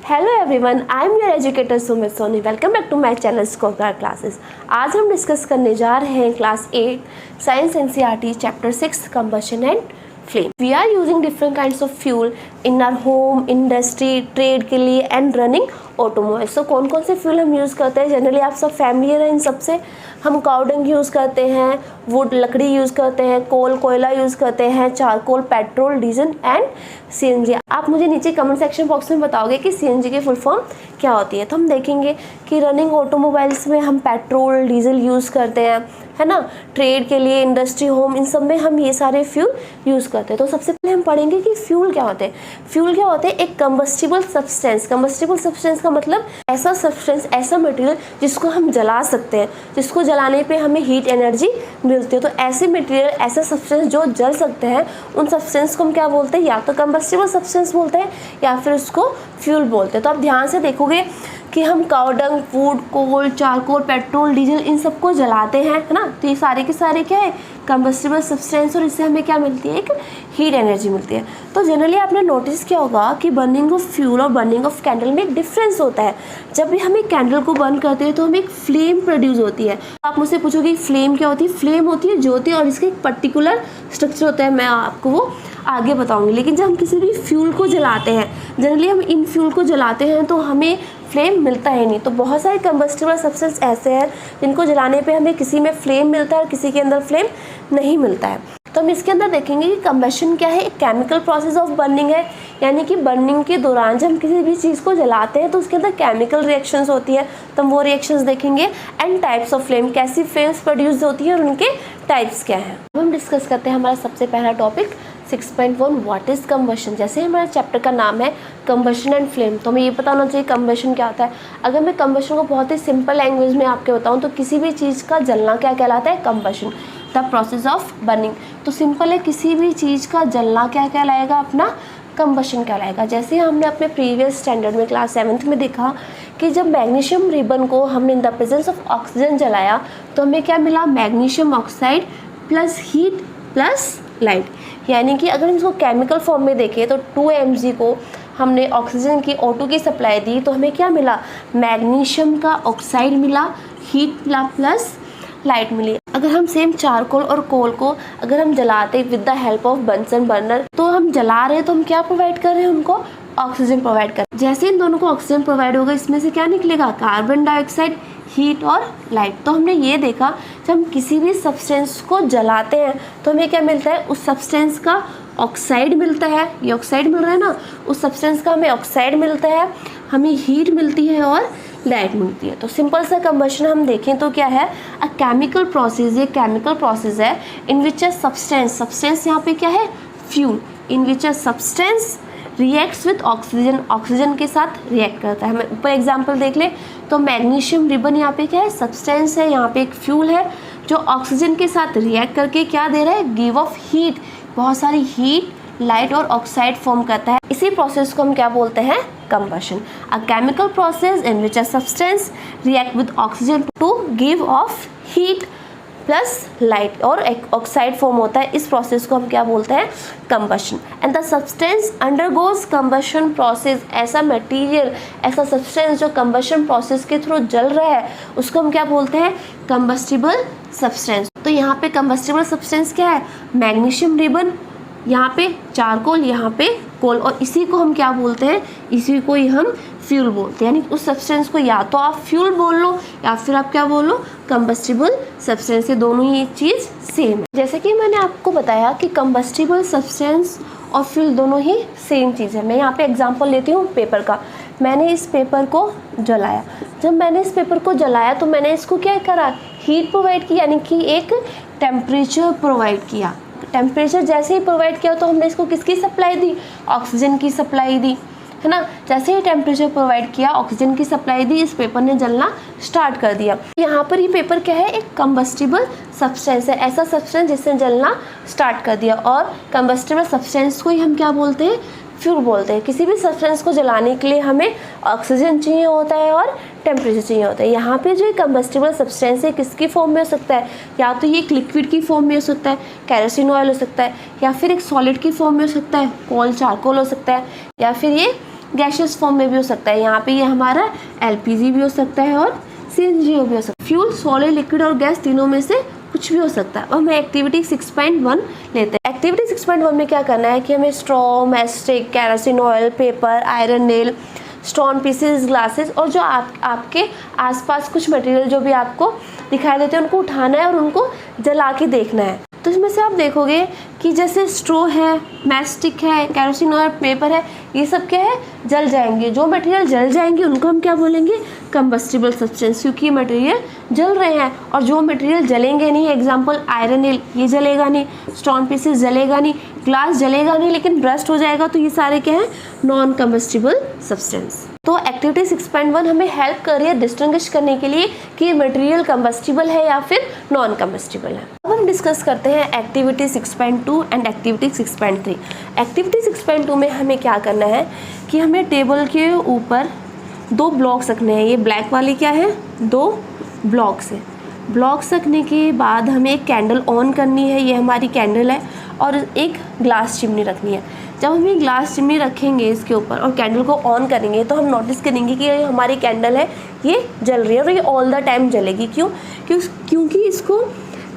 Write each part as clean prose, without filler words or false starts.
Hello everyone, I am your educator Sumit Soni. Welcome back to my channel Scorecard Classes. आज हम discuss करने जा रहे हैं class 8 science NCERT chapter 6 combustion and flame. We are using different kinds of fuel in our home, industry, trade के लिए and running automobiles. तो कौन कौन से फ्यूल हम यूज़ करते हैं? जनरली आप सब फैमिलियर हैं इन सबसे। हम काउडंग यूज़ करते हैं, वुड लकड़ी यूज़ करते हैं, कोल कोयला यूज़ करते हैं, charcoal, petrol, diesel and CNG. आप मुझे नीचे कमेंट सेक्शन बॉक्स में बताओगे कि सीएनजी की फुल फॉर्म क्या होती है। तो हम देखेंगे कि रनिंग ऑटोमोबाइल्स में हम पेट्रोल, डीजल यूज़ करते हैं, है ना। ट्रेड के लिए, इंडस्ट्री, होम, इन सब में हम ये सारे फ्यूल यूज़ करते हैं। तो सबसे पहले हम पढ़ेंगे कि फ्यूल क्या होते हैं। फ्यूल क्या होते हैं? एक कंबस्टिबल सब्सटेंस। कंबस्टिबल सब्सटेंस का मतलब ऐसा सब्सटेंस, ऐसा मटेरियल जिसको हम जला सकते हैं, जिसको जलाने पे हमें हीट एनर्जी मिलती है। तो ऐसे मटेरियल, ऐसे सब्सटेंस जो जल सकते हैं, उन सब्सटेंस को हम क्या बोलते हैं? या तो कंबस्टिबल सब्सटेंस बोलते हैं या फिर उसको फ्यूल बोलते हैं। तो आप ध्यान से देखोगे कि हम cow dung, wood, coal, charcoal, petrol, diesel इन सबको जलाते हैं, है ना। तो ये सारे के सारे क्या है? कंबस्टिबल सब्सटेंस, और इससे हमें क्या मिलती है? एक हीट एनर्जी मिलती है। तो जनरली आपने नोटिस किया होगा कि बर्निंग ऑफ फ्यूल और बर्निंग ऑफ कैंडल में एक डिफरेंस होता है। जब भी हम एक कैंडल को बर्न करते हैं तो हमें एक फ्लेम प्रोड्यूस होती है। आप मुझसे पूछोगे फ्लेम क्या होती है? फ्लेम होती है ज्योति, और इसका एक पर्टिकुलर स्ट्रक्चर होता है, मैं आपको वो आगे बताऊंगी। लेकिन जब हम किसी भी फ्यूल को जलाते हैं, जनरली हम इन फ्यूल को जलाते हैं तो हमें फ्लेम मिलता है नहीं। तो बहुत सारे कंबस्टिबल सब्सटेंस ऐसे हैं जिनको जलाने पे हमें किसी में फ्लेम मिलता है और किसी के अंदर फ्लेम नहीं मिलता है। तो हम इसके अंदर देखेंगे कि कंबशन क्या है। एक केमिकल प्रोसेस ऑफ बर्निंग है, यानी कि बर्निंग के दौरान जब हम किसी भी चीज़ को जलाते हैं तो उसके अंदर केमिकल रिएक्शंस होती है, तो हम वो रिएक्शंस देखेंगे। एंड टाइप्स ऑफ फ्लेम, कैसी फ्लेम्स प्रोड्यूस होती है और उनके टाइप्स क्या हैं। अब हम डिस्कस करते हैं हमारा सबसे पहला टॉपिक 6.1 व्हाट इज़ कंबशन। जैसे हमारे चैप्टर का नाम है कंबशन एंड फ्लेम, तो हमें ये पता होना चाहिए कंबशन क्या होता है। अगर मैं कंबशन को बहुत ही सिंपल लैंग्वेज में आपके बताऊँ तो किसी भी चीज़ का जलना क्या कहलाता है? Combustion, the process of burning. तो सिंपल है, किसी भी चीज़ का जलना क्या कहलाएगा? अपना कंबशन कहलाएगा। जैसे हमने अपने प्रीवियस स्टैंडर्ड में क्लास 7th में देखा कि जब मैग्नीशियम रिबन को हमने in the presence of oxygen जलाया तो हमें क्या मिला? Magnesium oxide plus heat plus light. यानी कि अगर हम इसको केमिकल फॉर्म में देखें तो 2 mg को हमने ऑक्सीजन की O2 की सप्लाई दी तो हमें क्या मिला? मैग्नीशियम का ऑक्साइड मिला, हीट प्लस लाइट मिली। अगर हम सेम चारकोल और कोल को अगर हम जलाते with the help of Bunsen burner, तो हम जला रहे हैं तो हम क्या प्रोवाइड कर रहे हैं? उनको ऑक्सीजन प्रोवाइड कर। जैसे इन दोनों को ऑक्सीजन प्रोवाइड होगा, इसमें से क्या निकलेगा? कार्बन डाइऑक्साइड, हीट और लाइट। तो हमने ये देखा जब हम किसी भी सब्सटेंस को जलाते हैं तो हमें क्या मिलता है? उस सब्सटेंस का ऑक्साइड मिलता है। ये ऑक्साइड मिल रहा है ना, उस सब्सटेंस का हमें ऑक्साइड मिलता है, हमें हीट मिलती है और लाइट मिलती है। तो सिंपल सा कंबशन हम देखें तो क्या है? अ केमिकल प्रोसेस। ये केमिकल प्रोसेस है इन विच अ सब्सटेंस यहाँ पे क्या है? Fuel. In which a substance reacts with oxygen, oxygen के साथ रिएक्ट करता है। हमें ऊपर एग्जांपल देख ले तो मैग्नीशियम रिबन यहाँ पे क्या है? सब्सटेंस है, यहाँ पे एक फ्यूल है जो ऑक्सीजन के साथ रिएक्ट करके क्या दे रहा है? गिव ऑफ हीट, बहुत सारी हीट, लाइट और ऑक्साइड फॉर्म करता है। इसी प्रोसेस को हम क्या बोलते हैं? Combustion. A chemical process in which a substance react with oxygen to give off heat plus light और एक ऑक्साइड फॉर्म होता है। इस प्रोसेस को हम क्या बोलते हैं? Combustion. And the substance undergoes combustion process. ऐसा मटेरियल, ऐसा सब्सटेंस जो कंबशन प्रोसेस के थ्रू जल रहा है उसको हम क्या बोलते हैं? Combustible substance. तो यहाँ पे कंबस्टिबल सब्सटेंस क्या है? मैग्नीशियम रिबन, यहाँ पे चारकोल, यहाँ पे कोल, और इसी को हम क्या बोलते हैं? इसी को ही हम फ्यूल बोलते हैं। यानी उस सब्सटेंस को या तो आप फ्यूल बोल लो या फिर आप क्या बोलो? Combustible substance. ये दोनों ही चीज़ सेम है। जैसे कि मैंने आपको बताया कि कंबस्टिबल सब्सटेंस और फ्यूल दोनों ही सेम चीज़ है। मैं यहाँ पे एग्जांपल लेती हूँ पेपर का। मैंने इस पेपर को जलाया। जब मैंने इस पेपर को जलाया तो मैंने इसको क्या करा? हीट प्रोवाइड की, यानी कि एक टेम्परेचर प्रोवाइड किया। टेम्परेचर जैसे ही प्रोवाइड किया तो हमने इसको किसकी सप्लाई दी? ऑक्सीजन की सप्लाई दी, है ना। जैसे ही टेम्परेचर प्रोवाइड किया, ऑक्सीजन की सप्लाई दी, इस पेपर ने जलना स्टार्ट कर दिया। यहाँ पर ये पेपर क्या है? एक कंबस्टिबल सब्सटेंस है, ऐसा सब्सटेंस जिसने जलना स्टार्ट कर दिया। और कंबस्टिबल सब्सटेंस को ही हम क्या बोलते हैं? फ्यूल बोलते हैं। किसी भी सब्सटेंस को जलाने के लिए हमें ऑक्सीजन चाहिए होता है और टेम्परेचर चाहिए होता है। यहाँ पे जो कंबस्टिबल सब्सटेंस है किसकी फॉर्म में हो सकता है? या तो ये एक लिक्विड की फॉर्म में हो सकता है, केरोसिन ऑयल हो सकता है, या फिर एक सॉलिड की फॉर्म में हो सकता है, कोल, चारकोल हो सकता है, या फिर ये गैशियस फॉर्म में भी हो सकता है। यहाँ पे ये हमारा LPG भी हो सकता है और CNG भी हो सकता है। फ्यूल, सॉलिड, लिक्विड और गैस तीनों में से कुछ भी हो सकता है। और हमें एक्टिविटी 6.1 लेते हैं। एक्टिविटी 6.1 में क्या करना है कि हमें straw, mastic, kerosene oil, paper, iron nail, stone pieces, glasses और जो आपके आसपास कुछ मटेरियल जो भी आपको दिखाई देते हैं उनको उठाना है और उनको जला के देखना है। तो इसमें से आप देखोगे कि जैसे स्ट्रो है, मैस्टिक है, केरोसिन ऑयल, पेपर है, ये सब क्या है, जल जाएंगे। जो मटेरियल जल जाएंगे उनको हम क्या बोलेंगे, कंबस्टिबल सब्सटेंस, क्योंकि ये मटेरियल जल रहे हैं। और जो मटेरियल जलेंगे नहीं, एग्जांपल आयरन नेल, ये जलेगा नहीं, स्टोन पीसेस जलेगा नहीं, ग्लास जलेगा नहीं लेकिन ब्रस्ट हो जाएगा, तो ये सारे क्या है, नॉन कंबस्टिबल सब्सटेंस। तो एक्टिविटी 6.1 हमें हेल्प कर रही है डिस्टिंग्विश करने के लिए कि ये मटेरियल कंबस्टिबल है या फिर नॉन कंबस्टिबल है। अब हम डिस्कस करते हैं एक्टिविटी 6.2 एंड एक्टिविटी 6.3। एक्टिविटी 6.2 में हमें क्या करना है कि हमें टेबल के ऊपर 2 ब्लॉक्स रखने हैं। ये ब्लैक वाली क्या है, 2 ब्लॉक्स है। ब्लॉक्स रखने के बाद हमें एक कैंडल ऑन करनी है, ये हमारी कैंडल है, और एक ग्लास चिमनी रखनी है। जब हम ये ग्लास चिमनी रखेंगे इसके ऊपर और कैंडल को ऑन करेंगे तो हम नोटिस करेंगे कि ये हमारी कैंडल है, ये जल रही है और ये ऑल द टाइम जलेगी। क्योंकि इसको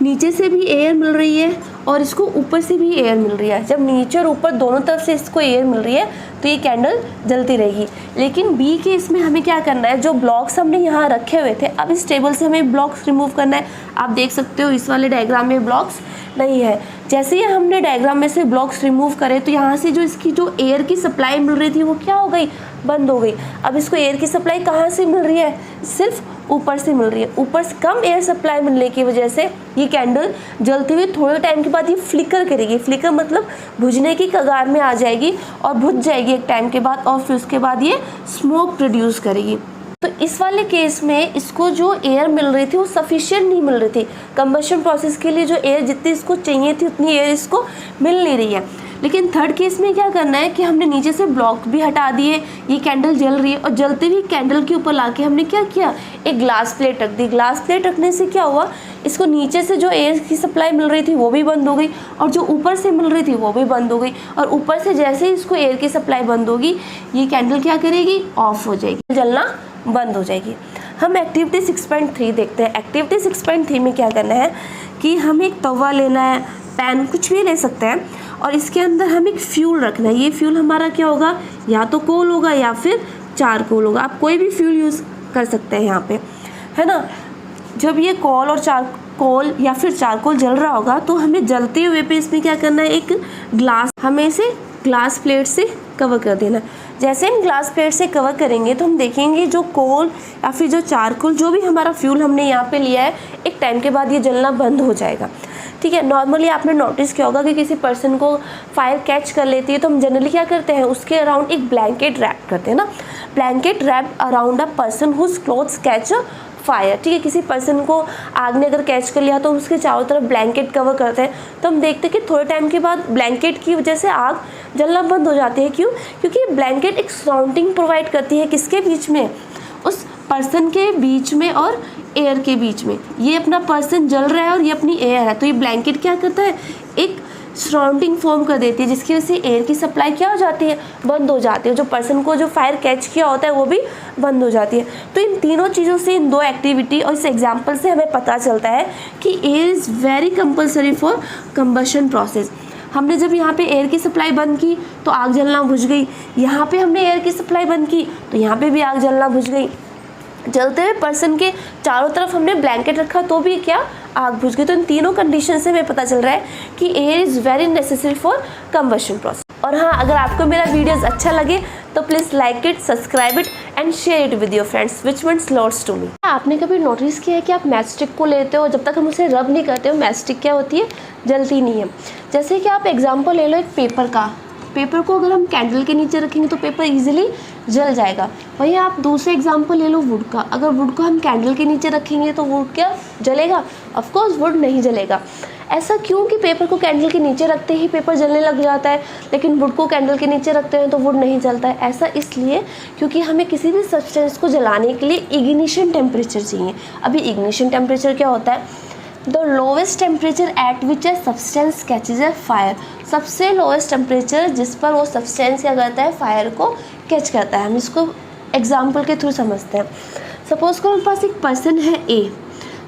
नीचे से भी एयर मिल रही है और इसको ऊपर से भी एयर मिल रही है। जब नीचे और ऊपर दोनों तरफ से इसको एयर मिल रही है तो ये कैंडल जलती रहेगी। लेकिन बी के इसमें हमें क्या करना है, जो ब्लॉक्स हमने यहाँ रखे हुए थे, अब इस टेबल से हमें ब्लॉक्स रिमूव करना है। आप देख सकते हो इस वाले डायग्राम में ब्लॉक्स नहीं है। जैसे ही हमने डायग्राम में से ब्लॉक्स रिमूव करे तो यहाँ से जो इसकी जो एयर की सप्लाई मिल रही थी वो क्या हो गई, बंद हो गई। अब इसको एयर की सप्लाई कहाँ से मिल रही है, सिर्फ ऊपर से मिल रही है। ऊपर से कम एयर सप्लाई मिलने की वजह से ये कैंडल जलते हुए थोड़े टाइम के बाद ये फ्लिकर करेगी। फ्लिकर मतलब बुझने की कगार में आ जाएगी और बुझ जाएगी एक टाइम के बाद, और फिर उसके बाद ये स्मोक प्रोड्यूस करेगी। तो इस वाले केस में इसको जो एयर मिल रही थी वो सफिशिएंट नहीं मिल रही थी। कंबशन प्रोसेस के लिए जो एयर जितनी इसको चाहिए थी उतनी एयर इसको मिल नहीं रही है। लेकिन थर्ड केस में क्या करना है कि हमने नीचे से ब्लॉक भी हटा दिए, ये कैंडल जल रही है और जलते हुए कैंडल के ऊपर लाके हमने क्या किया, एक ग्लास प्लेट रख दी। ग्लास प्लेट रखने से क्या हुआ, इसको नीचे से जो एयर की सप्लाई मिल रही थी वो भी बंद हो गई और जो ऊपर से मिल रही थी वो भी बंद हो गई। और ऊपर से जैसे ही इसको एयर की सप्लाई बंद होगी ये कैंडल क्या करेगी, ऑफ हो जाएगी, जलना बंद हो जाएगी। हम एक्टिविटी 6.3 देखते हैं। एक्टिविटी 6.3 में क्या करना है कि हमें एक तवा लेना है, पैन कुछ भी ले सकते हैं, और इसके अंदर हमें एक फ्यूल रखना है। ये फ्यूल हमारा क्या होगा, या तो कोल होगा या फिर चारकोल होगा। आप कोई भी फ्यूल यूज़ कर सकते हैं यहाँ पे, है ना। जब ये कोल और चारकोल या फिर चारकोल जल रहा होगा तो हमें जलते हुए पे इसमें क्या करना है, एक ग्लास, हमें इसे ग्लास प्लेट से कवर कर देना। जैसे हम ग्लास प्लेट से कवर करेंगे तो हम देखेंगे जो कोल या फिर जो चारकोल, जो भी हमारा फ्यूल हमने यहाँ पे लिया है, एक टाइम के बाद ये जलना बंद हो जाएगा। ठीक है। नॉर्मली आपने नोटिस किया होगा कि किसी पर्सन को फायर कैच कर लेती है तो हम जनरली क्या करते हैं, उसके अराउंड एक ब्लैंकेट रैप करते हैं ना। Blanket wrap around a person whose clothes catch fire. ठीक है। किसी पर्सन को आग ने अगर कैच कर लिया तो उसके चारों तरफ ब्लैंकेट कवर करते हैं। तो हम देखते हैं कि थोड़े टाइम के बाद ब्लैंकेट की वजह से आग जलना बंद हो जाती है। क्यों? क्योंकि ब्लैंकेट एक सराउंडिंग प्रोवाइड करती है, किसके बीच में, उस पर्सन के बीच में और एयर के बीच में। ये अपना पर्सन जल रहा है और ये अपनी एयर है, तो ये ब्लैंकेट क्या करता है, एक सराउंडिंग फॉर्म कर देती है, जिसकी वजह से एयर की सप्लाई क्या हो जाती है, बंद हो जाती है। जो पर्सन को जो फायर कैच किया होता है वो भी बंद हो जाती है। तो इन तीनों चीज़ों से, इन 2 एक्टिविटी और इस एग्जाम्पल से हमें पता चलता है कि air is very compulsory for combustion process. हमने जब यहाँ पे एयर की सप्लाई बंद की तो आग जलना बुझ गई, यहाँ पे हमने एयर की सप्लाई बंद की तो यहाँ पे भी आग जलना बुझ गई। जलते हुए पर्सन के चारों तरफ हमने ब्लैंकेट रखा तो भी क्या, आग बुझ गई। तो इन तीनों कंडीशन से हमें पता चल रहा है कि air is very necessary for combustion process. और हाँ, अगर आपको मेरा वीडियोस अच्छा लगे तो please like it, subscribe it and share it with your friends, which means lots to me. आपने कभी नोटिस किया है कि आप मैचस्टिक को लेते हो, जब तक हम उसे रब नहीं करते हो मैचस्टिक क्या होती है, जलती नहीं है। जैसे कि आप एग्जाम्पल ले लो एक पेपर का, पेपर को अगर हम कैंडल के नीचे रखेंगे तो पेपर इजीली जल जाएगा। वहीं आप दूसरे एग्जांपल ले लो वुड का, अगर वुड को हम कैंडल के नीचे रखेंगे तो वुड क्या जलेगा? ऑफ कोर्स वुड नहीं जलेगा। ऐसा क्यों कि पेपर को कैंडल के नीचे रखते ही पेपर जलने लग जाता है, लेकिन वुड को कैंडल के नीचे रखते हैं तो वुड नहीं जलता है? ऐसा इसलिए क्योंकि हमें किसी भी सब्सटेंस को जलाने के लिए इग्निशन टेम्परेचर चाहिए। अभी इग्निशन टेम्परेचर क्या होता है, the lowest temperature at which a substance catches A fire, सबसे लोवेस्ट टेम्परेचर जिस पर वो सब्सटेंस क्या करता है, फायर को कैच करता है। हम इसको एग्जाम्पल के थ्रू समझते हैं। सपोज करो हमारे पास एक पर्सन है ए,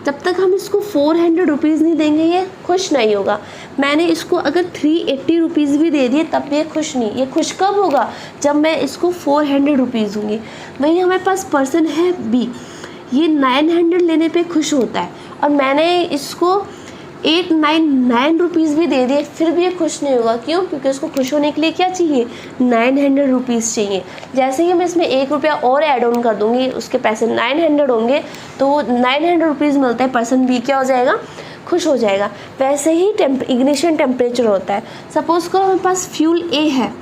जब तक हम इसको 400 रुपीज़ नहीं देंगे ये खुश नहीं होगा। मैंने इसको अगर 380 रुपीज़ भी दे दिए तब भी ये खुश नहीं। ये खुश कब होगा, जब मैं इसको 400 रुपीज़ दूँगी। वहीं हमारे पास पर्सन है बी, ये 900 लेने पे खुश होता है और मैंने इसको 899 रुपीज़ भी दे दिए फिर भी ये खुश नहीं होगा। क्यों? क्योंकि उसको खुश होने के लिए क्या चाहिए, 900 रुपीज़ चाहिए। जैसे ही मैं इसमें 1 रुपया और ऐड ऑन कर दूँगी, उसके पैसे 900 होंगे, तो 900 रुपीज़ मिलते हैं, पर्सन बी क्या हो जाएगा, खुश हो जाएगा। वैसे ही इग्निशन टेम्परेचर होता है। सपोज करो हमारे पास फ्यूल ए है,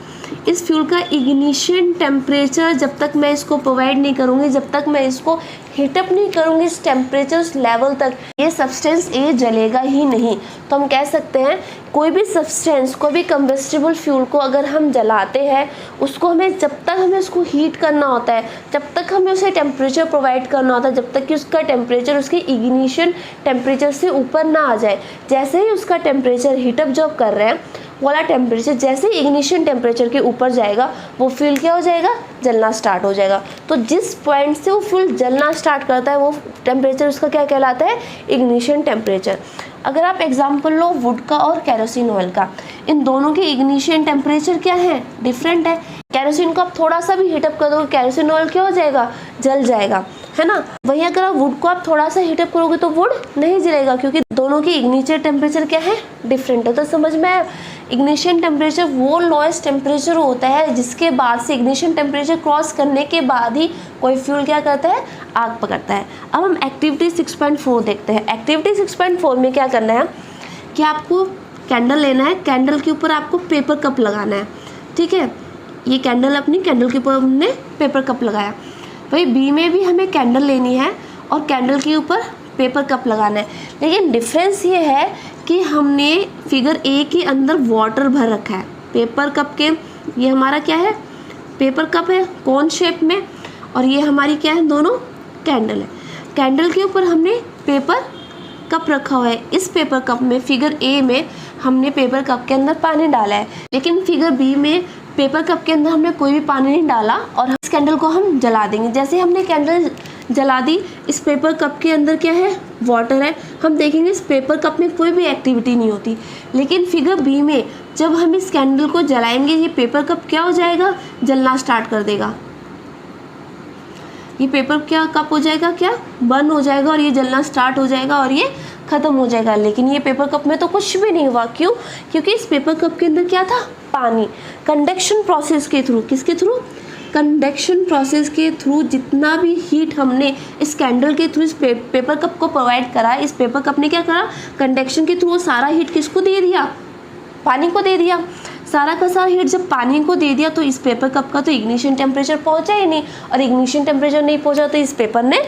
इस फ्यूल का इग्निशन टेम्परेचर जब तक मैं इसको प्रोवाइड नहीं करूँगी, जब तक मैं इसको हीटअप नहीं करूँगी इस टेम्परेचर उस लेवल तक, ये सब्सटेंस ए जलेगा ही नहीं। तो हम कह सकते हैं कोई भी सब्सटेंस, कोई भी कंबस्टिबल फ्यूल को अगर हम जलाते हैं, उसको हमें जब तक हमें उसको हीट करना होता है, जब तक हमें उसे टेम्परेचर प्रोवाइड करना होता है, जब तक कि उसका टेम्परेचर उसके इग्निशन टेम्परेचर से ऊपर ना आ जाए। जैसे ही उसका टेम्परेचर हीटअप जो कर रहे हैं वाला टेम्परेचर जैसे इग्निशन टेम्परेचर के ऊपर जाएगा, वो फ्यूल क्या हो जाएगा, जलना स्टार्ट हो जाएगा। तो जिस पॉइंट से वो फ्यूल जलना स्टार्ट करता है वो टेम्परेचर उसका क्या कहलाता है, इग्निशन टेम्परेचर। अगर आप एग्जांपल लो वुड का और केरोसिन ऑयल का, इन दोनों के इग्निशन टेम्परेचर क्या है, डिफरेंट है। केरोसिन को आप थोड़ा सा भी हीटअप कर दोगे, केरोसिन ऑयल क्या हो जाएगा, जल जाएगा, है ना। वहीं अगर आप वुड को आप थोड़ा सा हीटअप करोगे तो वुड नहीं जलेगा, क्योंकि दोनों की इग्निशन टेम्परेचर क्या है, डिफरेंट है। तो समझ में आया, इग्निशन टेम्परेचर वो लोएस्ट टेम्परेचर होता है जिसके बाद से इग्निशन टेम्परेचर क्रॉस करने के बाद ही कोई फ्यूल क्या करता है, आग पकड़ता है। अब हम एक्टिविटी 6.4 देखते हैं। एक्टिविटी 6.4 में क्या करना है कि आपको कैंडल लेना है, कैंडल के ऊपर आपको पेपर कप लगाना है, ठीक है। ये कैंडल अपनी कैंडल के ऊपर हमने पेपर कप लगाया। भाई बी में भी हमें कैंडल लेनी है और कैंडल के ऊपर पेपर कप लगाना है, लेकिन डिफरेंस ये है कि हमने फिगर ए के अंदर वाटर भर रखा है पेपर कप के। ये हमारा क्या है, पेपर कप है कोन शेप में, और ये हमारी क्या है, दोनों कैंडल है। कैंडल के ऊपर हमने पेपर कप रखा हुआ है। इस पेपर कप में फिगर ए में हमने पेपर कप के अंदर पानी डाला है, लेकिन फिगर बी में पेपर कप के अंदर हमने कोई भी पानी नहीं डाला और इस कैंडल को हम जला देंगे। जैसे हमने कैंडल जला दी, इस पेपर कप के अंदर क्या है, वाटर है। हम देखेंगे इस पेपर कप में कोई भी एक्टिविटी नहीं होती, लेकिन फिगर बी में जब हम इस कैंडल को जलाएंगे ये पेपर कप क्या हो जाएगा, जलना स्टार्ट कर देगा। ये पेपर क्या कप हो जाएगा, क्या बर्न हो जाएगा और ये जलना स्टार्ट हो जाएगा और ये ख़त्म हो जाएगा। लेकिन ये पेपर कप में तो कुछ भी नहीं हुआ। क्यों? क्योंकि इस पेपर कप के अंदर क्या था, पानी। कंडक्शन प्रोसेस के थ्रू, किसके थ्रू, कंडक्शन प्रोसेस के थ्रू जितना भी हीट हमने इस कैंडल के थ्रू इस पेपर कप को प्रोवाइड करा, इस पेपर कप ने क्या करा, कंडक्शन के थ्रू सारा हीट किसको दे दिया, पानी को दे दिया। सारा का सारा हीट जब पानी को दे दिया तो इस पेपर कप का तो इग्निशन टेम्परेचर पहुंचा ही नहीं, और इग्निशन टेम्परेचर नहीं पहुंचा तो इस पेपर ने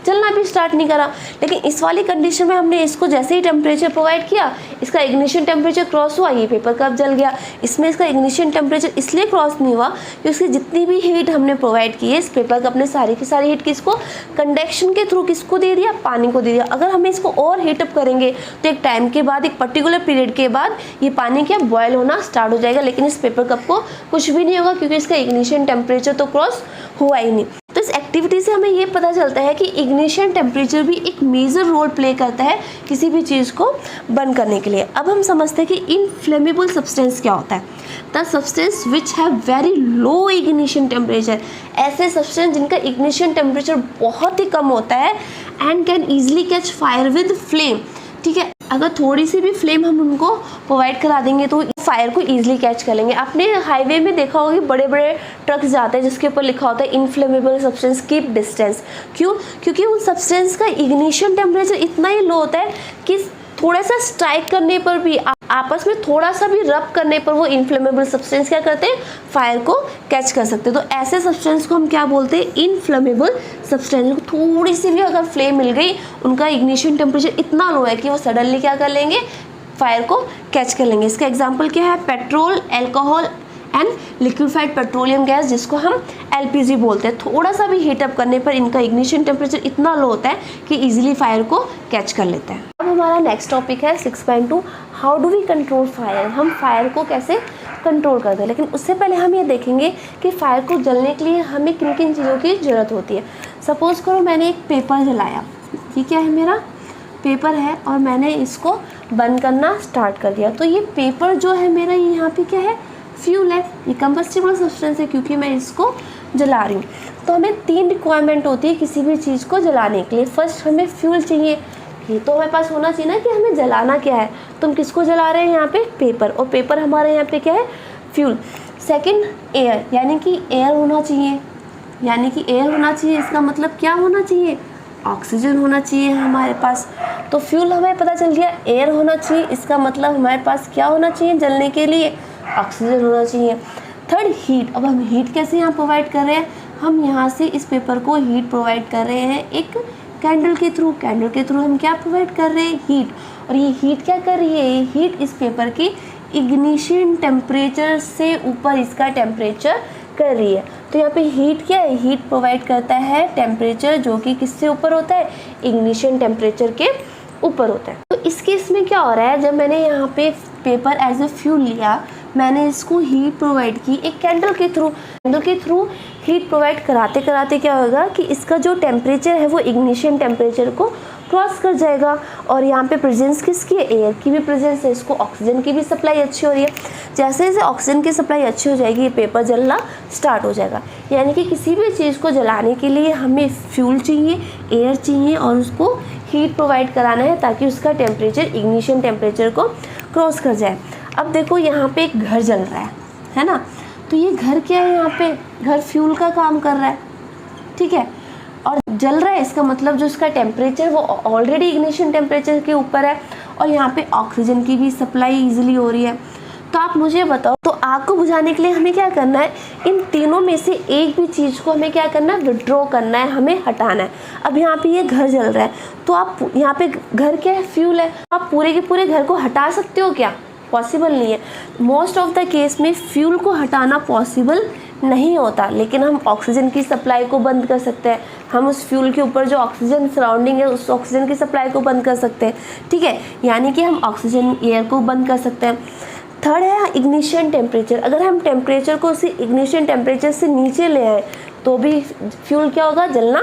चलना भी स्टार्ट नहीं करा। लेकिन इस वाली कंडीशन में हमने इसको जैसे ही टेम्परेचर प्रोवाइड किया, इसका इग्निशन टेम्परेचर क्रॉस हुआ, ये पेपर कप जल गया। इसमें इसका इग्निशन टेम्परेचर इसलिए क्रॉस नहीं हुआ कि उसकी जितनी भी हीट हमने प्रोवाइड की है, इस पेपर कप ने सारी की सारी हीट किसको, कंडक्शन के थ्रू किसको दे दिया, पानी को दे दिया। अगर हम इसको और हीटअप करेंगे तो एक टाइम के बाद, एक पर्टिकुलर पीरियड के बाद ये पानी क्या बॉयल होना स्टार्ट हो जाएगा, लेकिन इस पेपर कप को कुछ भी नहीं होगा क्योंकि इसका इग्निशन टेम्परेचर तो क्रॉस हुआ ही नहीं। तो इस एक्टिविटी से हमें ये पता चलता है कि इग्निशन टेम्परेचर भी एक मेजर रोल प्ले करता है किसी भी चीज़ को बर्न करने के लिए। अब हम समझते हैं कि इनफ्लेमेबल सब्सटेंस क्या होता है। The substance which have very low ignition temperature, ऐसे सब्सटेंस जिनका इग्निशन टेम्परेचर बहुत ही कम होता है and can easily catch fire with flame. ठीक है, अगर थोड़ी सी भी फ्लेम हम उनको प्रोवाइड करा देंगे तो फायर को ईजिली कैच कर लेंगे। आपने हाईवे में देखा होगा बड़े बड़े ट्रक्स जाते हैं जिसके ऊपर लिखा होता है इनफ्लेमेबल सब्सटेंस कीप डिस्टेंस। क्यों? क्योंकि उन सब्सटेंस का इग्निशन टेम्परेचर इतना ही लो होता है कि थोड़ा सा स्ट्राइक करने पर भी, आपस में थोड़ा सा भी रब करने पर वो इनफ्लेमेबल सब्सटेंस क्या करते हैं, फायर को कैच कर सकते हैं। तो ऐसे सब्सटेंस को हम क्या बोलते हैं, इनफ्लेमेबल सब्सटेंस। थोड़ी सी भी अगर फ्लेम मिल गई, उनका इग्निशन टेम्परेचर इतना लो है कि वो सडनली क्या कर लेंगे, फायर को कैच कर लेंगे। इसका एग्जाम्पल क्या है, petrol, alcohol and liquefied petroleum gas, जिसको हम LPG बोलते हैं। थोड़ा सा भी हीटअप करने पर इनका इग्निशन टेम्परेचर इतना लो होता है कि इजीली फायर को कैच कर लेते हैं। अब हमारा नेक्स्ट टॉपिक है 6.2 how do we control fire. हम फायर को कैसे कंट्रोल करते हैं, लेकिन उससे पहले हम ये देखेंगे कि फायर को जलने के लिए हमें किन किन चीज़ों की ज़रूरत होती है। सपोज़ करो मैंने एक पेपर जलाया, ये क्या है, मेरा पेपर है, और मैंने इसको बंद करना स्टार्ट कर दिया। तो ये पेपर जो है मेरा, ये यहाँ पे क्या है, फ्यूल है, ये कंबस्टिबल सब्सटेंस है क्योंकि मैं इसको जला रही हूँ। तो हमें 3 रिक्वायरमेंट होती है किसी भी चीज़ को जलाने के लिए। फर्स्ट हमें फ्यूल चाहिए, ये तो हमारे पास होना चाहिए ना कि हमें जलाना क्या है। तो हम किसको जला रहे हैं, यहाँ पे पेपर, और पेपर हमारे यहाँ पे क्या है, फ्यूल। सेकंड एयर, यानी कि एयर होना चाहिए, यानी कि एयर होना चाहिए, इसका मतलब क्या होना चाहिए, ऑक्सीजन होना चाहिए हमारे पास। तो फ्यूल हमें पता चल गया, एयर होना चाहिए, इसका मतलब हमारे पास क्या होना चाहिए जलने के लिए, ऑक्सीजन होना चाहिए। थर्ड हीट, अब हम हीट कैसे यहाँ प्रोवाइड कर रहे हैं, हम यहाँ से इस पेपर को हीट प्रोवाइड कर रहे हैं एक कैंडल के थ्रू। कैंडल के थ्रू हम क्या प्रोवाइड कर रहे हैं, हीट। और ये हीट क्या कर रही है, ये हीट इस पेपर की इग्निशन टेम्परेचर से ऊपर इसका टेम्परेचर कर रही है। तो यहाँ पे हीट क्या है, हीट प्रोवाइड करता है टेम्परेचर जो कि किससे ऊपर होता है, इग्निशन टेम्परेचर के ऊपर होता है। तो इस केस में क्या हो रहा है, जब मैंने यहाँ पे पेपर एज ए फ्यूल लिया, मैंने इसको हीट प्रोवाइड की एक कैंडल के थ्रू। कैंडल के थ्रू हीट प्रोवाइड कराते कराते क्या होगा कि इसका जो टेम्परेचर है वो इग्निशन टेम्परेचर को क्रॉस कर जाएगा। और यहाँ पे प्रेजेंस किसकी है, एयर की भी प्रेजेंस है, इसको ऑक्सीजन की भी सप्लाई अच्छी हो रही है। जैसे जैसे ऑक्सीजन की सप्लाई अच्छी हो जाएगी, ये पेपर जलना स्टार्ट हो जाएगा। यानी कि किसी भी चीज़ को जलाने के लिए हमें फ्यूल चाहिए, एयर चाहिए, और उसको हीट प्रोवाइड कराना है ताकि उसका टेम्परेचर इग्निशन टेम्परेचर को क्रॉस कर जाए। अब देखो यहाँ पे एक घर जल रहा है ना, तो ये घर क्या है, यहाँ पे घर फ्यूल का काम कर रहा है, ठीक है, और जल रहा है, इसका मतलब जो उसका टेम्परेचर वो ऑलरेडी इग्निशन टेम्परेचर के ऊपर है, और यहाँ पे ऑक्सीजन की भी सप्लाई इजीली हो रही है। तो आप मुझे बताओ, तो आग को बुझाने के लिए हमें क्या करना है, इन तीनों में से एक भी चीज़ को हमें क्या करना है, विड्रॉ करना है, हमें हटाना है। अब यहाँ पे ये घर जल रहा है, तो आप यहाँ पे घर क्या है, फ्यूल है, आप पूरे के पूरे घर को हटा सकते हो क्या, पॉसिबल नहीं है। मोस्ट ऑफ द केस में फ्यूल को हटाना पॉसिबल नहीं होता, लेकिन हम ऑक्सीजन की सप्लाई को बंद कर सकते हैं। हम उस फ्यूल के ऊपर जो ऑक्सीजन सराउंडिंग है उस ऑक्सीजन की सप्लाई को बंद कर सकते हैं, ठीक है, यानी कि हम ऑक्सीजन एयर को बंद कर सकते हैं। थर्ड है इग्निशन टेम्परेचर। अगर हम टेम्परेचर को उसी इग्निशन टेम्परेचर से नीचे ले आए तो भी फ्यूल क्या होगा, जलना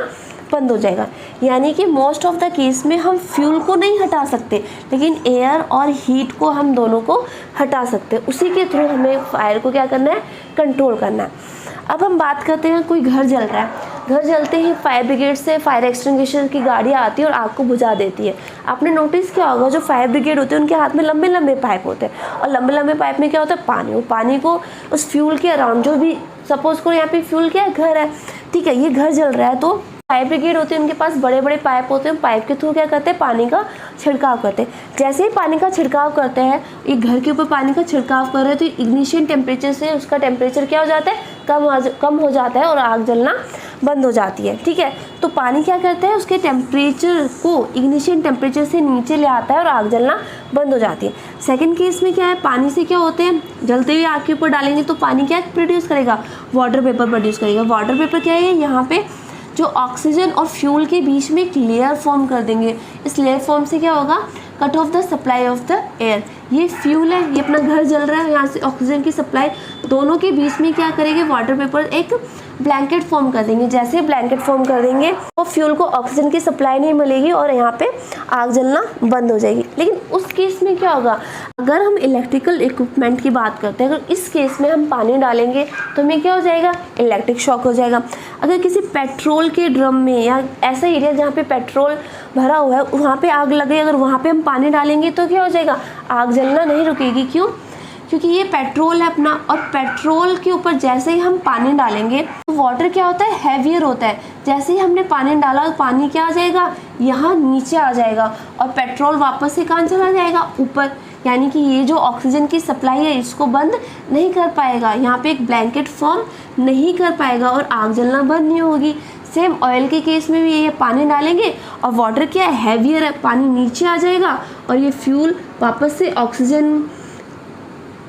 बंद हो जाएगा। यानी कि मोस्ट ऑफ द केस में हम फ्यूल को नहीं हटा सकते, लेकिन एयर और हीट को हम दोनों को हटा सकते हैं। उसी के थ्रू हमें फायर को क्या करना है, कंट्रोल करना है। अब हम बात करते हैं, कोई घर जल रहा है, घर जलते ही फायर ब्रिगेड से फायर एक्सटिंग्विशर की गाड़ियाँ आती है और आग को बुझा देती है। आपने नोटिस किया होगा, जो फायर ब्रिगेड होते हैं उनके हाथ में लंबे लंबे पाइप होते हैं, और लंबे लंबे पाइप में क्या होता है, पानी। वो पानी को उस फ्यूल के अराउंड, जो भी सपोज करो यहाँ पे फ्यूल क्या है, घर है, ठीक है, ये घर जल रहा है, तो फायर ब्रिगेड होती है, उनके पास बड़े बड़े पाइप होते हैं, पाइप के थ्रू क्या करते हैं, पानी का छिड़काव करते हैं। जैसे ही पानी का छिड़काव करते हैं, एक घर के ऊपर पानी का छिड़काव कर रहे हैं, तो इग्निशन टेम्परेचर से उसका टेम्परेचर क्या हो जाता है, कम हो जाता है, और आग जलना बंद हो जाती है, ठीक है। तो पानी क्या करता है, उसके टेम्परेचर को इग्निशन टेम्परेचर से नीचे ले आता है और आग जलना बंद हो जाती है। सेकंड केस में क्या है, पानी से क्या होते हैं, जलते हुए आग के ऊपर डालेंगे तो पानी क्या प्रोड्यूस करेगा, वाटर वेपर प्रोड्यूस करेगा। वाटर वेपर क्या है, यहाँ पे जो ऑक्सीजन और फ्यूल के बीच में एक लेयर फॉर्म कर देंगे। इस लेयर फॉर्म से क्या होगा, cut off the supply of the air. ये फ्यूल है, ये अपना घर जल रहा है, यहाँ से ऑक्सीजन की सप्लाई, दोनों के बीच में क्या करेंगे, वाटर वेपर एक ब्लैंकेट फॉर्म कर देंगे। जैसे ब्लैंकेट फॉर्म कर देंगे तो फ्यूल को ऑक्सीजन की सप्लाई नहीं मिलेगी और यहाँ पे आग जलना बंद हो जाएगी। लेकिन उस केस में क्या होगा, अगर हम इलेक्ट्रिकल इक्विपमेंट की बात करते हैं, अगर इस केस में हम पानी डालेंगे तो हमें क्या हो जाएगा, इलेक्ट्रिक शॉक हो जाएगा। अगर किसी पेट्रोल के ड्रम में या ऐसा एरिया जहाँ पे पेट्रोल भरा हुआ है वहाँ पे आग लगे, अगर वहाँ पे हम पानी डालेंगे तो क्या हो जाएगा, आग जलना नहीं रुकेगी। क्यों, क्योंकि ये पेट्रोल है अपना, और पेट्रोल के ऊपर जैसे ही हम पानी डालेंगे तो वाटर क्या होता है, हैवियर होता है। जैसे ही हमने पानी डाला, पानी क्या आ जाएगा, यहाँ नीचे आ जाएगा, और पेट्रोल वापस से कहाँ चला जाएगा, ऊपर। यानी कि ये जो ऑक्सीजन की सप्लाई है इसको बंद नहीं कर पाएगा, यहाँ पे एक ब्लैंकेट फॉर्म नहीं कर पाएगा और आग जलना बंद नहीं होगी। सेम ऑयल के केस में भी ये पानी डालेंगे और वाटर क्या है, हैवियर है, पानी नीचे आ जाएगा और ये फ्यूल वापस से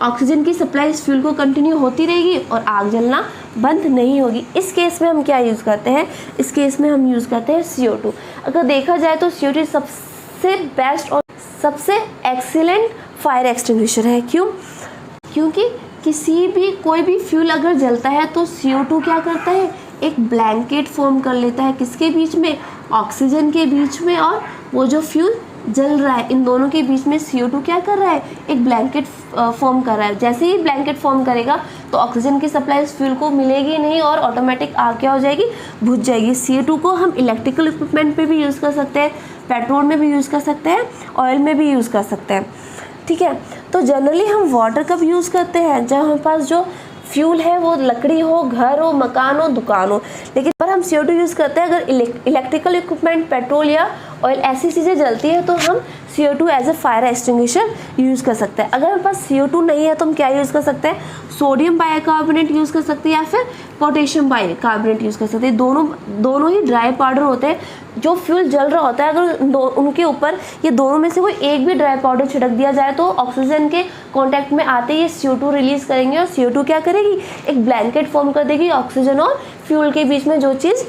ऑक्सीजन की सप्लाई इस फ्यूल को कंटिन्यू होती रहेगी और आग जलना बंद नहीं होगी। इस केस में हम क्या यूज़ करते हैं, इस केस में हम यूज़ करते हैं CO2। अगर देखा जाए तो CO2 सबसे बेस्ट और सबसे एक्सीलेंट फायर एक्सटिंग्विशर है। क्यों? क्योंकि कोई भी फ्यूल अगर जलता है तो CO2 क्या करता है, एक ब्लैंकेट फॉर्म कर लेता है, किसके बीच में, ऑक्सीजन के बीच में, और वो जो फ्यूल जल रहा है इन दोनों के बीच में CO2 क्या कर रहा है, एक ब्लैंकेट फॉर्म कर रहा है। जैसे ही ब्लैंकेट फॉर्म करेगा तो ऑक्सीजन की सप्लाई इस फ्यूल को मिलेगी नहीं और ऑटोमेटिक आग क्या हो जाएगी, बुझ जाएगी। CO2 को हम इलेक्ट्रिकल इक्विपमेंट पे भी यूज़ कर सकते हैं, पेट्रोल में भी यूज़ कर सकते हैं, ऑयल में भी यूज़ कर सकते हैं। ठीक है, तो जनरली हम वाटर कब यूज़ करते हैं, जब हमारे पास जो फ्यूल है वो लकड़ी हो, घर हो, मकान हो, दुकान हो। लेकिन पर हम CO2 यूज़ करते हैं अगर इलेक्ट्रिकल इक्विपमेंट, पेट्रोल या ऑयल ऐसी चीज़ें जलती है तो हम CO2 as a fire extinguisher use कर सकते हैं। अगर हमारे पास CO2 नहीं है तो हम क्या यूज़ कर सकते हैं, सोडियम बाइकार्बोनेट यूज़ कर सकते हैं या फिर पोटेशियम बाइकार्बोनेट यूज़ कर सकते हैं। दोनों ही ड्राई पाउडर होते हैं। जो फ्यूल जल रहा होता है अगर उनके ऊपर ये दोनों में से कोई एक भी ड्राई पाउडर छिड़क दिया जाए तो ऑक्सीजन के कांटेक्ट में आते ही ये CO2 रिलीज़ करेंगे और CO2 क्या करेगी, एक ब्लैंकेट फॉर्म कर देगी ऑक्सीजन और फ्यूल के बीच में जो चीज़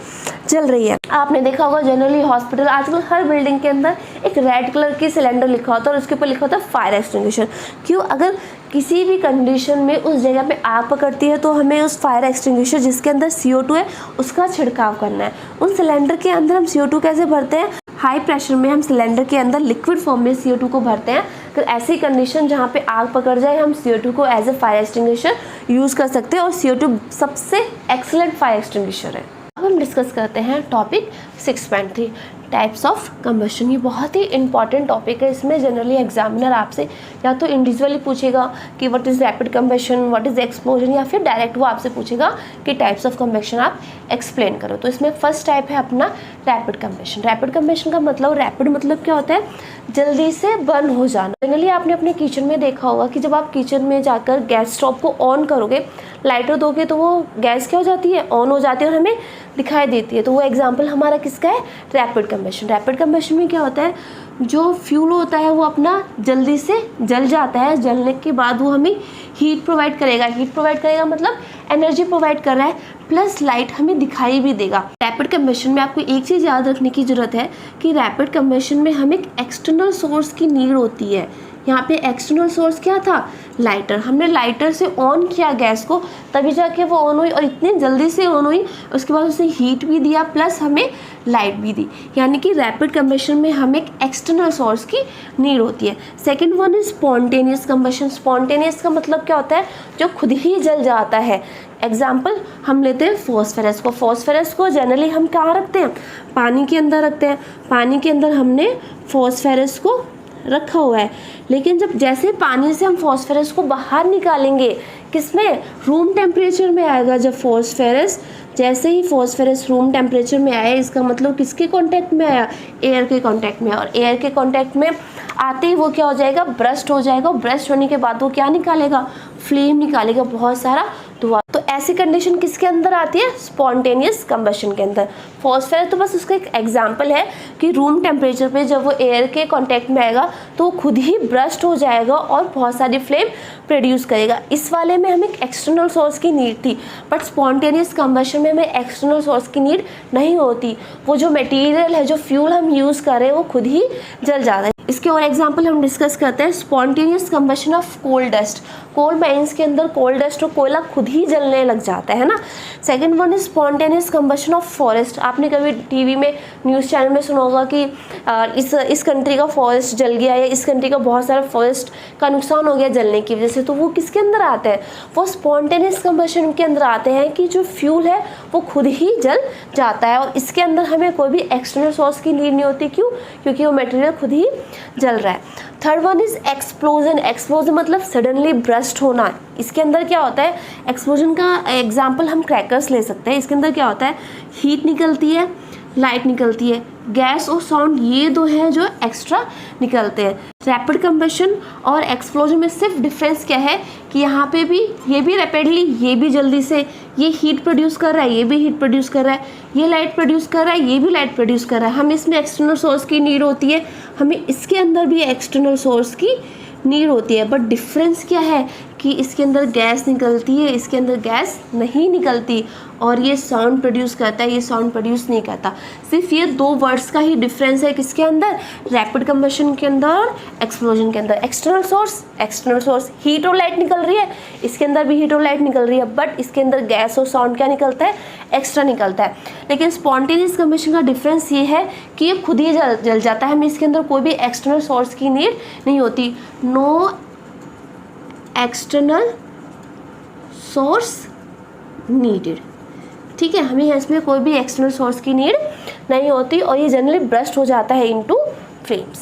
चल रही है। आपने देखा होगा जनरली हॉस्पिटल, आजकल हर बिल्डिंग के अंदर एक रेड कलर की सिलेंडर लिखा होता है और उसके ऊपर लिखा होता है फायर एक्सटिंग्विशर। क्यों? अगर किसी भी कंडीशन में उस जगह पे आग पकड़ती है तो हमें उस फायर एक्सटिंग्विशर जिसके अंदर CO2 है उसका छिड़काव करना है। उन सिलेंडर के अंदर हम CO2 कैसे भरते हैं, हाई प्रेशर में हम सिलेंडर के अंदर लिक्विड फॉर्म में CO2 को भरते हैं। अगर ऐसी कंडीशन जहाँ पे आग पकड़ जाए हम CO2 को as a fire extinguisher use कर सकते हैं और CO2 सबसे एक्सीलेंट फायर एक्सटिंग्विशर है। अब हम डिस्कस करते हैं टॉपिक 6.3 टाइप्स ऑफ कंबशन। ये बहुत ही इंपॉर्टेंट टॉपिक है। इसमें जनरली एग्जामिनर आपसे या तो इंडिविजुअली पूछेगा कि what is rapid combustion, what is explosion, या फिर डायरेक्ट वो आपसे पूछेगा कि टाइप्स ऑफ कंबशन आप एक्सप्लेन करो। तो इसमें फर्स्ट टाइप है अपना रैपिड कंबशन। रैपिड कंबशन का मतलब, रैपिड मतलब क्या होता है, जल्दी से बर्न हो जाना। जनरली आपने अपने किचन में देखा होगा कि जब आप किचन में जाकर गैस स्टोव को ऑन करोगे, लाइटर दोगे तो वो गैस क्या हो जाती है, ऑन हो जाती है और हमें दिखाई देती है। तो वो एग्जांपल हमारा किसका है, रैपिड कंबशन। रैपिड कंबशन में क्या होता है, जो फ्यूल होता है वो अपना जल्दी से जल जाता है, जलने के बाद वो हमें हीट प्रोवाइड करेगा। हीट प्रोवाइड करेगा मतलब एनर्जी प्रोवाइड कर रहा है, प्लस लाइट हमें दिखाई भी देगा। रैपिड कंबशन में आपको एक चीज़ याद रखने की ज़रूरत है कि रैपिड कंबशन में हमें एक एक्सटर्नल सोर्स की नीड होती है। यहाँ पे एक्सटर्नल सोर्स क्या था, लाइटर। हमने लाइटर से ऑन किया गैस को तभी जाके वो ऑन हुई और इतनी जल्दी से ऑन हुई, उसके बाद उसे हीट भी दिया प्लस हमें लाइट भी दी। यानी कि रैपिड कंबशन में हमें एक एक्सटर्नल सोर्स की नीड होती है। Second one is spontaneous combustion. Spontaneous का मतलब क्या होता है, जो खुद ही जल जाता है। एग्जाम्पल हम लेते हैं फॉस्फेरस को। फॉस्फेरस को जनरली हम कहाँ रखते हैं, पानी के अंदर रखते हैं। पानी के अंदर हमने फॉस्फेरस को रखा हुआ है, लेकिन जब जैसे पानी से हम फॉस्फेरस को बाहर निकालेंगे, किसमें, रूम टेम्परेचर में आएगा। जब फॉस्फेरस, जैसे ही फॉस्फेरस रूम टेम्परेचर में आया, इसका मतलब किसके कांटेक्ट में आया, एयर के कांटेक्ट में। और एयर के कांटेक्ट में आते ही वो क्या हो जाएगा, ब्रस्ट हो जाएगा। ब्रस्ट होने के बाद वो क्या निकालेगा, फ्लेम निकालेगा, बहुत सारा धुआं। तो ऐसी कंडीशन किसके अंदर आती है, स्पॉन्टेनियस कंबशन के अंदर। फॉस्फेरस तो बस उसका एक एग्जाम्पल है कि रूम टेम्परेचर पे जब वो एयर के कांटेक्ट में आएगा तो वो खुद ही ब्रस्ट हो जाएगा और बहुत सारी फ्लेम प्रोड्यूस करेगा। इस वाले में हमें एक एक्सटर्नल सोर्स की नीड थी, बट स्पॉन्टेनियस कंबशन में हमें एक्सटर्नल सोर्स की नीड नहीं होती। वो जो मटेरियल है, जो फ्यूल हम यूज़ कर रहे हैं, वो खुद ही जल जाता है। इसके और एग्जाम्पल हम डिस्कस करते हैं। Spontaneous combustion of coal dust. Coal mines के अंदर कोल डस्ट और कोयला खुद ही जलने लग जाता है ना। Second one is spontaneous combustion of forest. आपने कभी टीवी में, न्यूज़ चैनल में सुना होगा कि इस कंट्री का फॉरेस्ट जल गया या इस कंट्री का बहुत सारा फॉरेस्ट का नुकसान हो गया जलने की वजह से। तो वो किसके अंदर आते हैं, वो स्पॉन्टेनियस कंबशन के अंदर आते हैं कि जो फ्यूल है वो खुद ही जल जाता है और इसके अंदर हमें कोई भी एक्सटर्नल सोर्स की नीड नहीं होती। क्यों, क्योंकि वो मटेरियल खुद ही जल रहा है। Third one is explosion. Explosion मतलब सडनली ब्रस्ट होना। इसके अंदर क्या होता है, एक्सप्लोजन का एग्जाम्पल हम क्रैकर्स ले सकते हैं। इसके अंदर क्या होता है, हीट निकलती है, लाइट निकलती है, गैस और साउंड, ये दो हैं जो एक्स्ट्रा निकलते हैं। रैपिड कंबशन और एक्सप्लोजन में सिर्फ डिफरेंस क्या है कि यहाँ पे भी ये भी रैपिडली, ये भी जल्दी से, ये हीट प्रोड्यूस कर रहा है, ये भी हीट प्रोड्यूस कर रहा है, ये लाइट प्रोड्यूस कर रहा है, ये भी लाइट प्रोड्यूस कर रहा है। हमें इसमें एक्सटर्नल सोर्स की नीड होती है, हमें इसके अंदर भी एक्सटर्नल सोर्स की नीड होती है। बट डिफरेंस क्या है कि इसके अंदर गैस निकलती है, इसके अंदर गैस नहीं निकलती, और ये साउंड प्रोड्यूस करता है, ये साउंड प्रोड्यूस नहीं करता। सिर्फ ये दो वर्ड्स का ही डिफरेंस है किसके अंदर, रैपिड कंबशन के अंदर और एक्सप्लोजन के अंदर। एक्सटर्नल सोर्स हीट और लाइट निकल रही है, इसके अंदर भी हीट और लाइट निकल रही है, बट इसके अंदर गैस और साउंड क्या निकलता है, एक्स्ट्रा निकलता है। लेकिन स्पॉन्टेनियस कंबशन का डिफरेंस ये है कि ये खुद ही जल जाता है, हमें इसके अंदर कोई भी एक्सटर्नल सोर्स की नीड नहीं होती। नो एक्सटर्नल सोर्स नीडेड, ठीक है, हमें इसमें कोई भी एक्सटर्नल सोर्स की नीड नहीं होती, और ये जनरली ब्रस्ट हो जाता है इनटू फ्लेम्स।